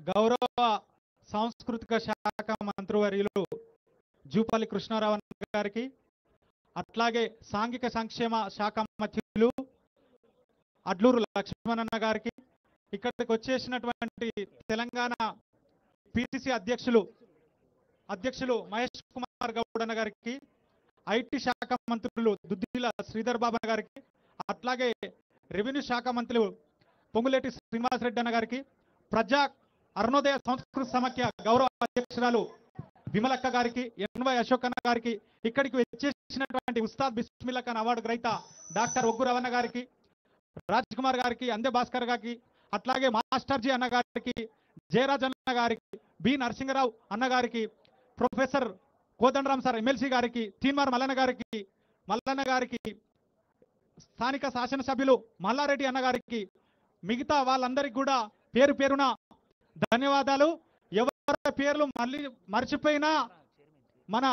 గౌరవ సాంస్కృతిక శాఖ మంత్రివర్యులు జూపల్లి కృష్ణారావు గారికి, అట్లాగే సాంఘిక సంక్షేమ శాఖ మంత్రులు అడ్లూరు లక్ష్మణన్న గారికి, ఇక్కడికి వచ్చేసినటువంటి తెలంగాణ పిసిసి అధ్యక్షులు మహేష్ కుమార్ గౌడ్ అన్న గారికి, ఐటీ శాఖ మంత్రులు దుద్దిల శ్రీధర్ బాబు గారికి, అట్లాగే రెవెన్యూ శాఖ మంత్రులు పొంగులేటి శ్రీనివాసరెడ్డి అన్న గారికి, ప్రజా అరుణోదయ సంస్కృతి సమాఖ్య గౌరవ అధ్యక్షురాలు విమలక్క గారికి, ఎన్వై అశోక్ అన్న గారికి, ఇక్కడికి వచ్చేసినటువంటి ఉస్తాద్ బిస్మిల్లా ఖాన్ అవార్డు గ్రహీత డాక్టర్ ఒగ్గు రవణ గారికి, రాజ్ కుమార్ గారికి, అందే భాస్కర్ గారికి, అట్లాగే మాస్టర్జీ అన్న గారికి, జయరాజ్ అన్న గారికి, బి నరసింహరావు అన్న గారికి, ప్రొఫెసర్ కోదండరామ్ సార్ ఎమ్మెల్సీ గారికి, తీన్మార్ మల్లన్న గారికి, స్థానిక శాసనసభ్యులు మల్లారెడ్డి అన్న గారికి, మిగతా వాళ్ళందరికీ కూడా పేరు పేరున ధన్యవాదాలు. ఎవరి పేర్లు మళ్ళీ మర్చిపోయినా మన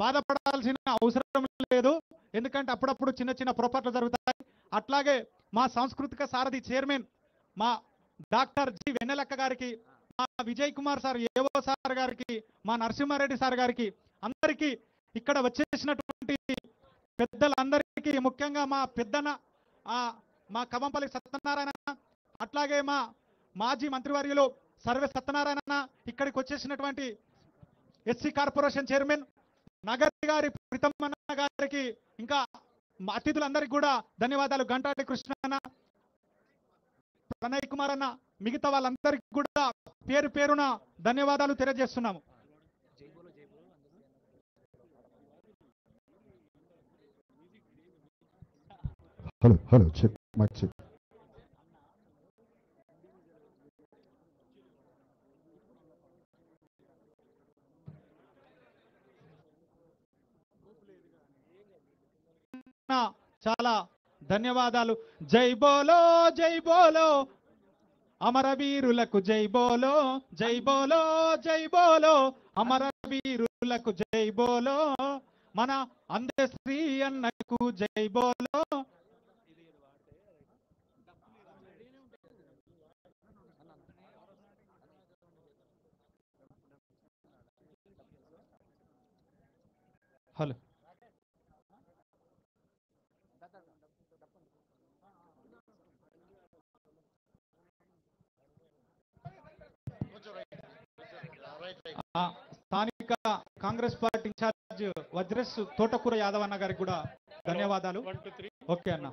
బాధపడాల్సిన అవసరం లేదు, ఎందుకంటే అప్పుడప్పుడు చిన్న చిన్న పొరపాట్లు జరుగుతాయి. అట్లాగే మా సాంస్కృతిక సారథి చైర్మన్ మా డాక్టర్ జి వెన్నెలక్క గారికి, మా విజయ్ కుమార్ సార్ ఏవో సార్ గారికి, మా నరసింహారెడ్డి సార్ గారికి, అందరికీ ఇక్కడ వచ్చేసినటువంటి పెద్దలందరికీ, ముఖ్యంగా మా పెద్దన మా కవంపల్లి సత్యనారాయణ, అట్లాగే మా మాజీ మంత్రివర్యులు సర్వే సత్యనారాయణ, ఇక్కడికి వచ్చేసినటువంటి ఎస్సీ కార్పొరేషన్ చైర్మన్ నగర్ గారి ప్రీతమన్న గారికి, ఇంకా అతిథులందరికీ కూడా ధన్యవాదాలు. గంటాటి కృష్ణ, ప్రణయ్ కుమార్ అన్న, మిగతా వాళ్ళందరికీ కూడా పేరు పేరున ధన్యవాదాలు తెలియజేస్తున్నాము. Hello check mic check. చాలా ధన్యవాదాలు. జై బోలో జై బోలో అమరవీరులకు, జై బోలో జై బోలో జై బోలో అమరవీరులకు, జై బోలో మన అందశ్రీ అన్నకు, జై బోలో. హలో స్థానిక కాంగ్రెస్ పార్టీ ఇన్ఛార్జ్ వజ్రేష్ తోటకూర యాదవ్ అన్న గారికి కూడా ధన్యవాదాలు. ఓకే అన్న.